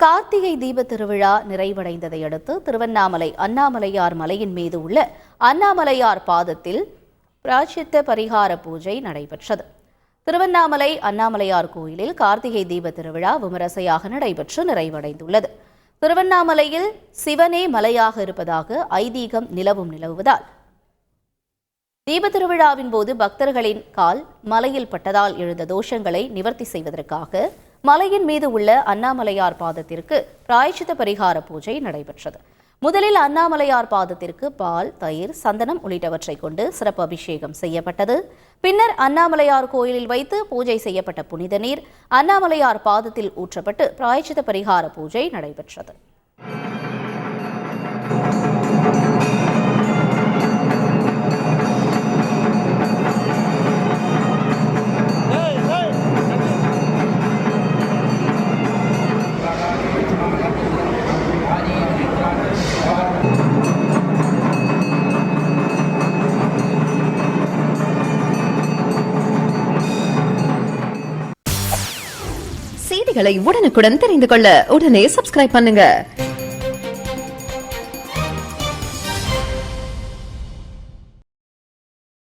கார்த்திகை தீப திருவிழா நிறைவடைந்ததை அடுத்து திருவண்ணாமலை அண்ணாமலையார் மலையின் மீது உள்ள அண்ணாமலையார் பாதத்தில் பிராயச்சித்த பரிகார பூஜை நடைபெற்றது. திருவண்ணாமலை அண்ணாமலையார் கோயிலில் கார்த்திகை தீப திருவிழா விமரிசையாக நடைபெற்று நிறைவடைந்துள்ளது. திருவண்ணாமலையில் சிவனே மலையாக இருப்பதாக ஐதீகம் நிலவுவதால் தீப திருவிழாவின் போது பக்தர்களின் கால் மலையில் பட்டதால் எழுந்த தோஷங்களை நிவர்த்தி செய்வதற்காக மலையின் மீது உள்ள அண்ணாமலையார் பாதத்திற்கு பிராயச்சித்த பரிகார பூஜை நடைபெற்றது. முதலில் அண்ணாமலையார் பாதத்திற்கு பால், தயிர், சந்தனம் உள்ளிட்டவற்றை கொண்டு சிறப்பு அபிஷேகம் செய்யப்பட்டது. பின்னர் அண்ணாமலையார் கோயிலில் வைத்து பூஜை செய்யப்பட்ட புனித நீர் அண்ணாமலையார் பாதத்தில் ஊற்றப்பட்டு பிராயச்சித்த பரிகார பூஜை நடைபெற்றது. செய்திகளை உடனுக்குடன் தெரிந்து கொள்ள உடனே சப்ஸ்கிரைப் பண்ணுங்க.